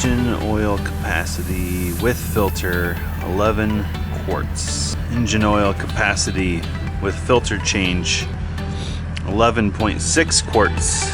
Engine oil capacity with filter 11 quarts. Engine oil capacity with filter change 11.6 quarts.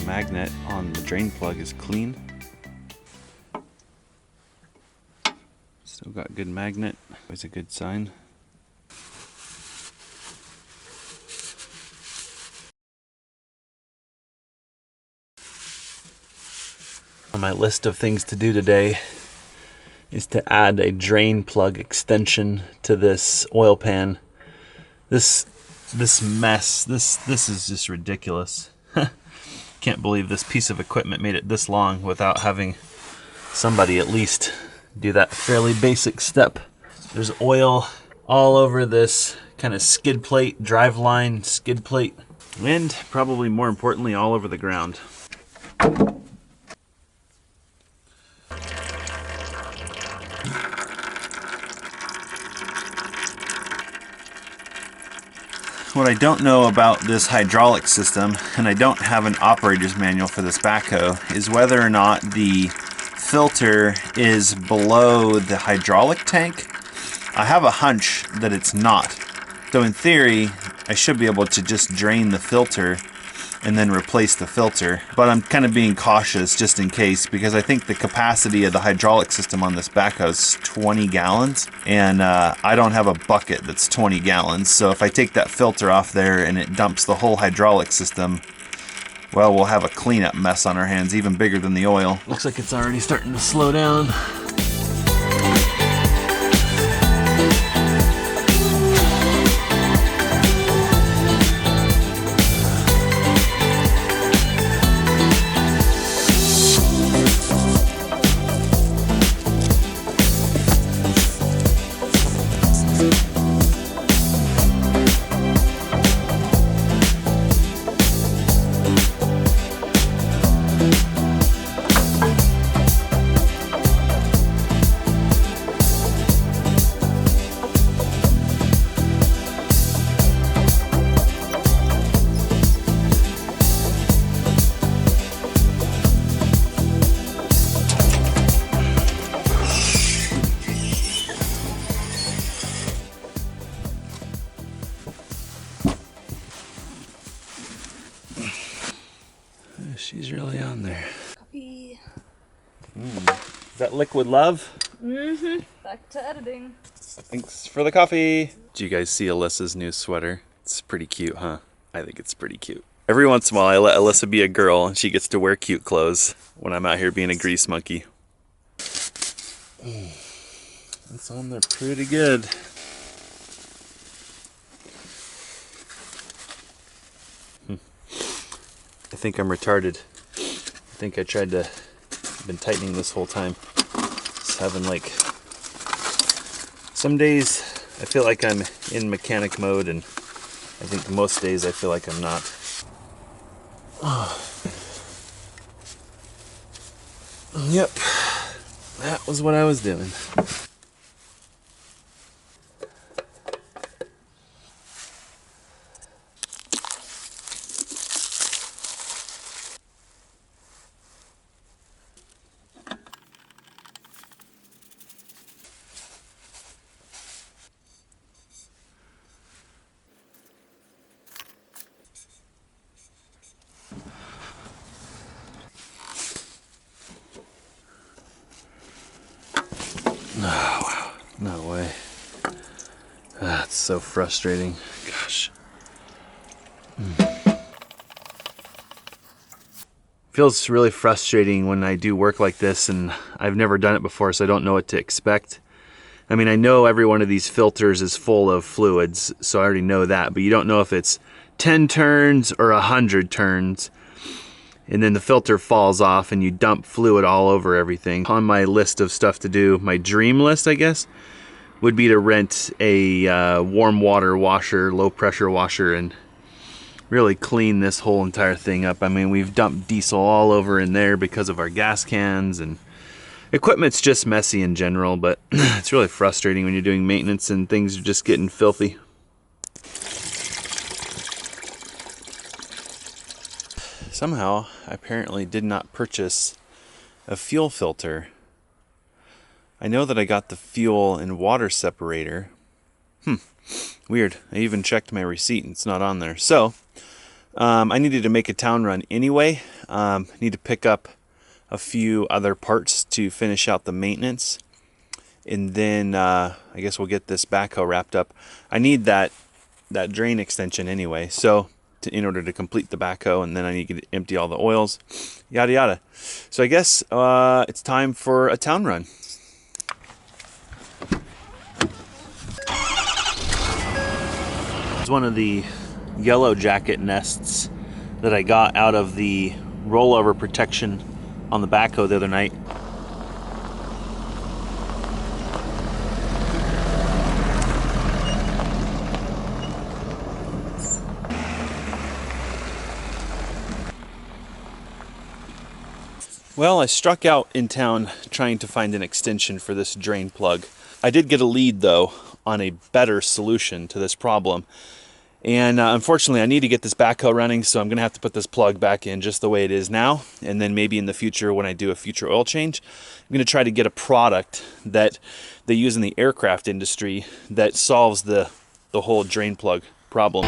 Magnet on the drain plug is clean. Still got good magnet, always a good sign. On my list of things to do today is to add a drain plug extension to this oil pan. This mess, this is just ridiculous. Can't believe this piece of equipment made it this long without having somebody at least do that fairly basic step. There's oil all over this kind of skid plate, drive line skid plate, and probably more importantly, all over the ground. What I don't know about this hydraulic system, and I don't have an operator's manual for this backhoe, is whether or not the filter is below the hydraulic tank. I have a hunch that it's not. So in theory, I should be able to just drain the filter and then replace the filter. But I'm kind of being cautious just in case, because I think the capacity of the hydraulic system on this backhoe is 20 gallons. And I don't have a bucket that's 20 gallons. So if I take that filter off there and it dumps the whole hydraulic system, well, we'll have a cleanup mess on our hands, even bigger than the oil. Looks like it's already starting to slow down. She's really on there. Copy. Is that liquid love? Mm-hmm. Back to editing. Thanks for the coffee. Do you guys see Alyssa's new sweater? It's pretty cute, huh? I think it's pretty cute. Every once in a while I let Alyssa be a girl and she gets to wear cute clothes when I'm out here being a grease monkey. It's on there pretty good. I think I'm retarded. I think I tried to, been tightening this whole time. Just having like, some days I feel like I'm in mechanic mode, and I think most days I feel like I'm not. Yep, that was what I was doing. Oh, wow. No way. That's so frustrating. Gosh. Feels really frustrating when I do work like this, and I've never done it before, so I don't know what to expect. I mean, I know every one of these filters is full of fluids, so I already know that, but you don't know if it's 10 turns or 100 turns. And then the filter falls off and you dump fluid all over everything. On my list of stuff to do, my dream list, I guess, would be to rent a warm water washer, low pressure washer, and really clean this whole entire thing up. I mean, we've dumped diesel all over in there because of our gas cans, and equipment's just messy in general, but it's really frustrating when you're doing maintenance and things are just getting filthy. Somehow, I apparently did not purchase a fuel filter. I know that I got the fuel and water separator. Weird. I even checked my receipt and it's not on there. So, I needed to make a town run anyway. Need to pick up a few other parts to finish out the maintenance. And then I guess we'll get this backhoe wrapped up. I need that drain extension anyway. So, in order to complete the backhoe, and then I need to empty all the oils, yada yada. So I guess it's time for a town run. It's one of the yellow jacket nests that I got out of the rollover protection on the backhoe the other night. Well, I struck out in town trying to find an extension for this drain plug. I did get a lead, though, on a better solution to this problem. And unfortunately, I need to get this backhoe running, so I'm going to have to put this plug back in just the way it is now. And then maybe in the future, when I do a future oil change, I'm going to try to get a product that they use in the aircraft industry that solves the whole drain plug problem.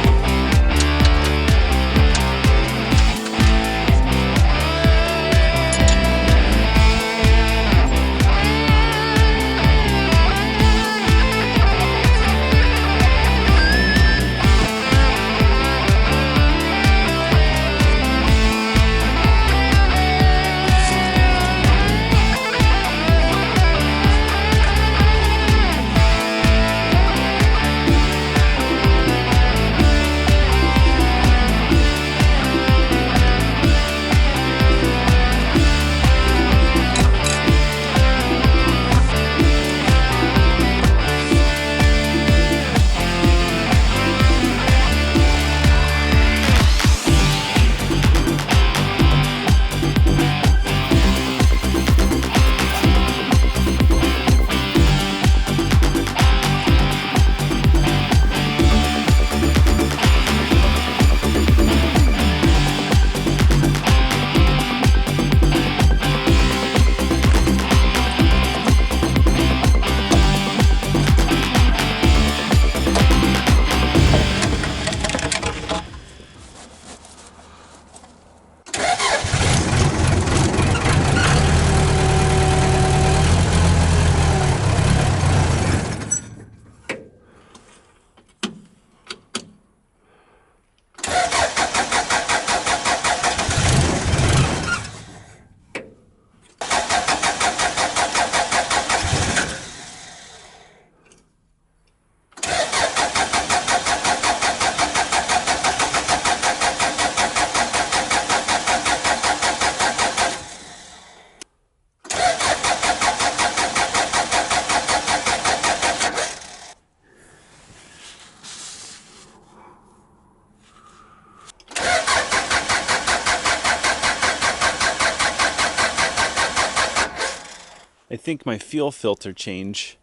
I think my fuel filter change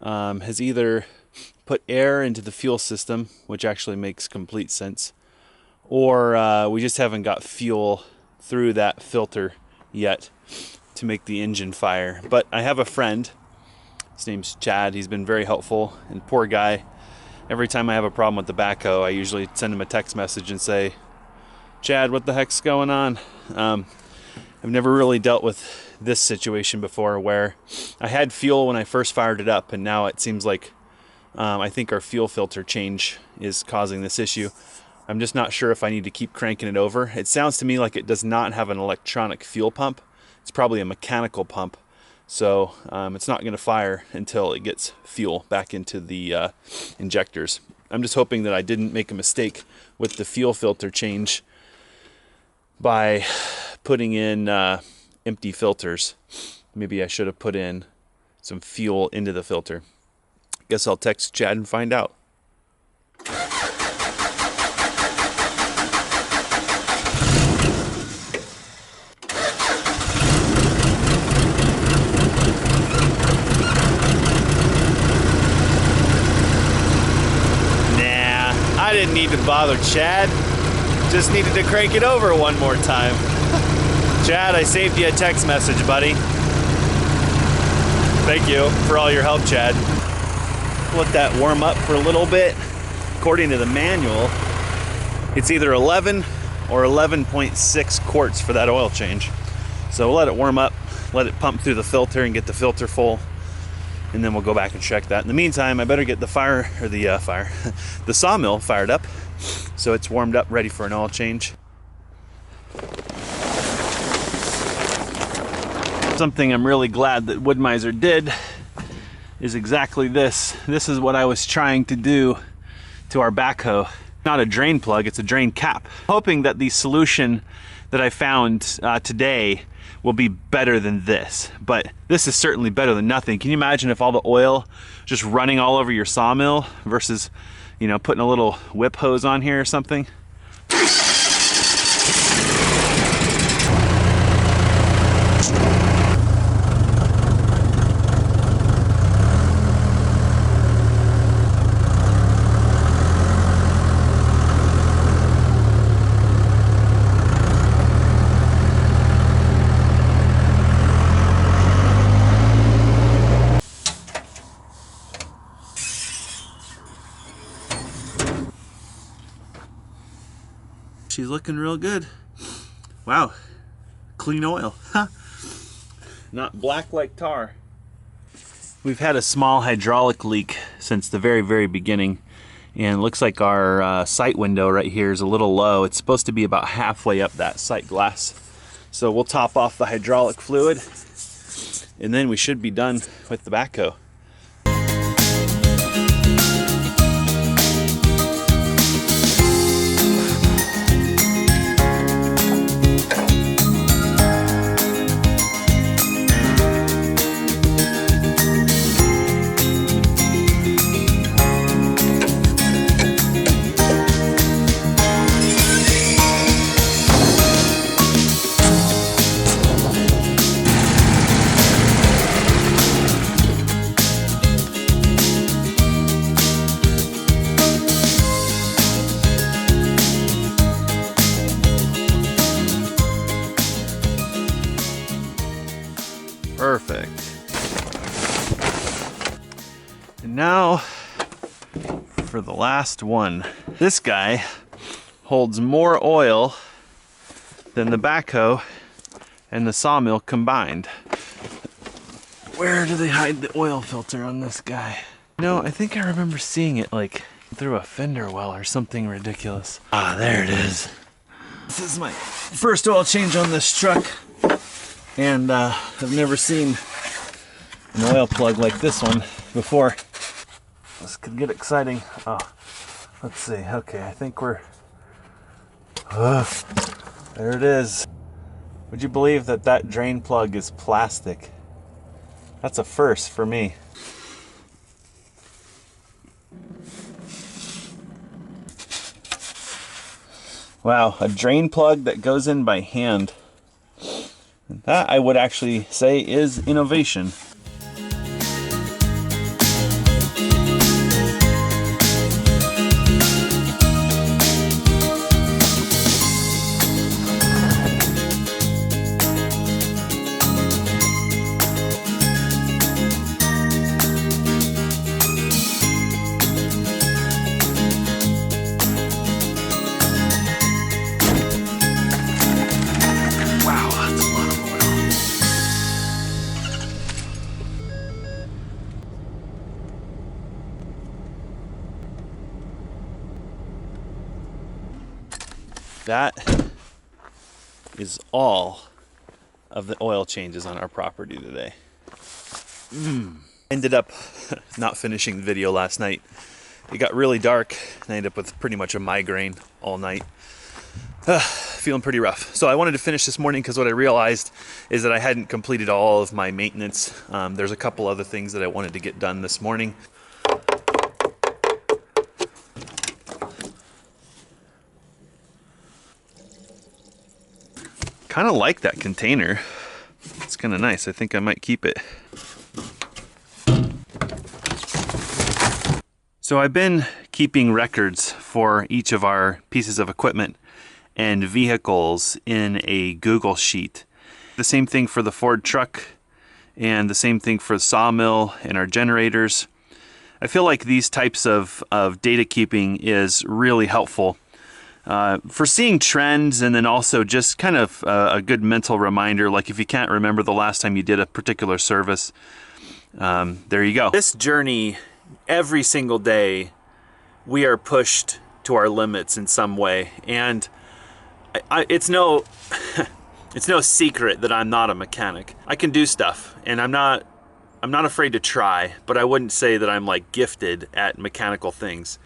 has either put air into the fuel system, which actually makes complete sense, or we just haven't got fuel through that filter yet to make the engine fire. But I have a friend, his name's Chad, he's been very helpful, and poor guy, every time I have a problem with the backhoe, I usually send him a text message and say, Chad, what the heck's going on? I've never really dealt with this situation before where I had fuel when I first fired it up, and now it seems like I think our fuel filter change is causing this issue. I'm just not sure if I need to keep cranking it over. It sounds to me like it does not have an electronic fuel pump. It's probably a mechanical pump. So it's not going to fire until it gets fuel back into the injectors. I'm just hoping that I didn't make a mistake with the fuel filter change by putting in empty filters. Maybe I should have put in some fuel into the filter. Guess I'll text Chad and find out. I didn't need to bother Chad. Just needed to crank it over one more time. Chad, I saved you a text message, buddy. Thank you for all your help, Chad. Let that warm up for a little bit. According to the manual, it's either 11 or 11.6 quarts for that oil change. So we'll let it warm up, let it pump through the filter and get the filter full. And then we'll go back and check that. In the meantime, I better get the the sawmill fired up so it's warmed up, ready for an oil change. Something I'm really glad that Wood-Mizer did is exactly this. This is what I was trying to do to our backhoe. Not a drain plug, it's a drain cap. Hoping that the solution that I found today will be better than this, but this is certainly better than nothing. Can you imagine if all the oil just running all over your sawmill versus, you know, putting a little whip hose on here or something? She's looking real good. Wow, clean oil. Not black like tar. We've had a small hydraulic leak since the very beginning, and it looks like our sight window right here is a little low. It's supposed to be about halfway up that sight glass. So we'll top off the hydraulic fluid, and then we should be done with the backhoe. Perfect. And now for the last one. This guy holds more oil than the backhoe and the sawmill combined. Where do they hide the oil filter on this guy? No, I think I remember seeing it like through a fender well or something ridiculous. Ah, there it is. This is my first oil change on this truck. And I've never seen an oil plug like this one before. This could get exciting. Oh, let's see. Okay, I think we're... there it is. Would you believe that that drain plug is plastic? That's a first for me. Wow, a drain plug that goes in by hand. That, I would actually say, is innovation. That is all of the oil changes on our property today. Ended up not finishing the video last night. It got really dark and I ended up with pretty much a migraine all night. Feeling pretty rough. So I wanted to finish this morning because what I realized is that I hadn't completed all of my maintenance. There's a couple other things that I wanted to get done this morning. Kind of like that container. It's kind of nice. I think I might keep it. So I've been keeping records for each of our pieces of equipment and vehicles in a Google Sheet. The same thing for the Ford truck and the same thing for the sawmill and our generators. I feel like these types of data keeping is really helpful for seeing trends, and then also just kind of a good mental reminder, like if you can't remember the last time you did a particular service, there you go. This journey, every single day, we are pushed to our limits in some way, and it's no it's no secret that I'm not a mechanic. I can do stuff, and I'm not afraid to try, but I wouldn't say that I'm like gifted at mechanical things.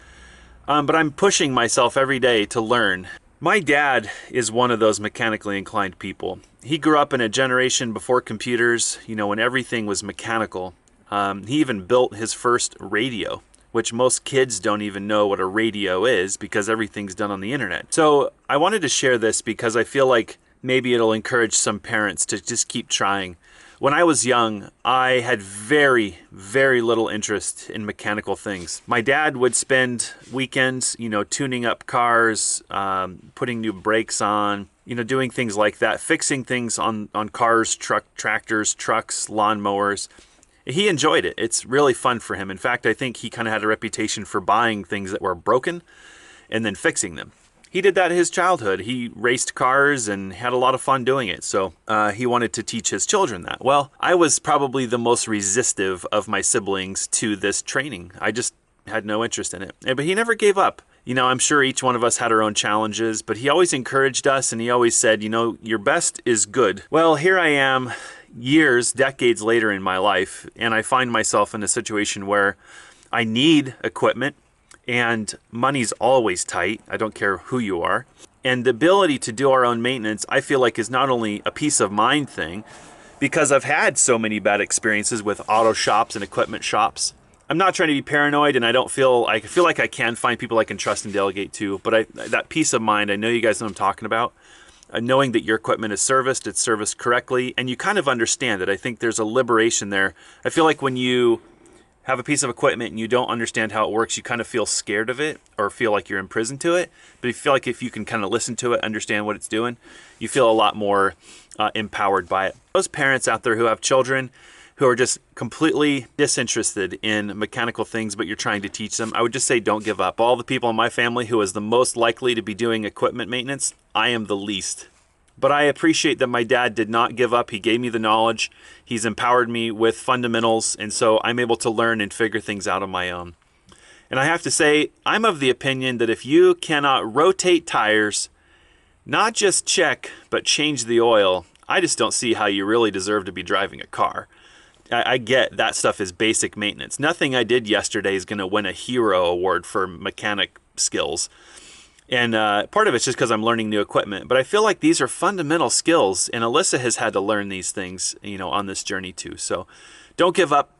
But I'm pushing myself every day to learn. My dad is one of those mechanically inclined people. He grew up in a generation before computers, you know, when everything was mechanical. He even built his first radio, which most kids don't even know what a radio is because everything's done on the internet. So I wanted to share this because I feel like maybe it'll encourage some parents to just keep trying. When I was young, I had very, very little interest in mechanical things. My dad would spend weekends, you know, tuning up cars, putting new brakes on, you know, doing things like that, fixing things on cars, tractors, trucks, lawnmowers. He enjoyed it. It's really fun for him. In fact, I think he kind of had a reputation for buying things that were broken and then fixing them. He did that in his childhood. He raced cars and had a lot of fun doing it. So he wanted to teach his children that. Well, I was probably the most resistive of my siblings to this training. I just had no interest in it. But he never gave up. You know, I'm sure each one of us had our own challenges, but he always encouraged us, and he always said, you know, your best is good. Well, here I am years, decades later in my life, and I find myself in a situation where I need equipment. And money's always tight. I don't care who you are. And the ability to do our own maintenance, I feel like, is not only a peace of mind thing, because I've had so many bad experiences with auto shops and equipment shops. I'm not trying to be paranoid, and I feel like I can find people I can trust and delegate to. But that peace of mind, I know you guys know what I'm talking about. Knowing that your equipment is serviced, it's serviced correctly, and you kind of understand it. I think there's a liberation there. I feel like when you have a piece of equipment and you don't understand how it works, you kind of feel scared of it or feel like you're imprisoned to it. But you feel like if you can kind of listen to it, understand what it's doing, you feel a lot more empowered by it. Those parents out there who have children who are just completely disinterested in mechanical things, but you're trying to teach them, I would just say don't give up. All the people in my family who is the most likely to be doing equipment maintenance, I am the least. But I appreciate that my dad did not give up. He gave me the knowledge. He's empowered me with fundamentals, and so I'm able to learn and figure things out on my own. And I have to say, I'm of the opinion that if you cannot rotate tires, not just check, but change the oil, I just don't see how you really deserve to be driving a car. I get that stuff is basic maintenance. Nothing I did yesterday is going to win a hero award for mechanic skills. And part of it's just because I'm learning new equipment. But I feel like these are fundamental skills. And Alyssa has had to learn these things, you know, on this journey too. So don't give up.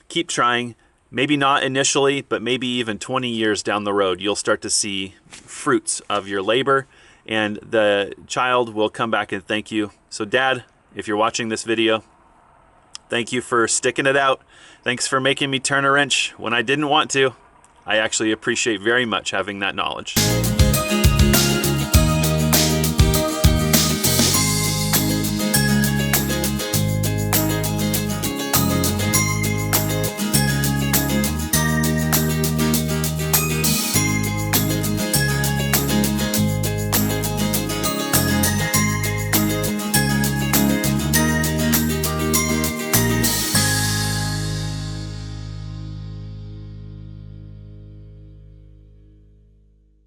Keep trying. Maybe not initially, but maybe even 20 years down the road, you'll start to see fruits of your labor. And the child will come back and thank you. So Dad, if you're watching this video, thank you for sticking it out. Thanks for making me turn a wrench when I didn't want to. I actually appreciate very much having that knowledge.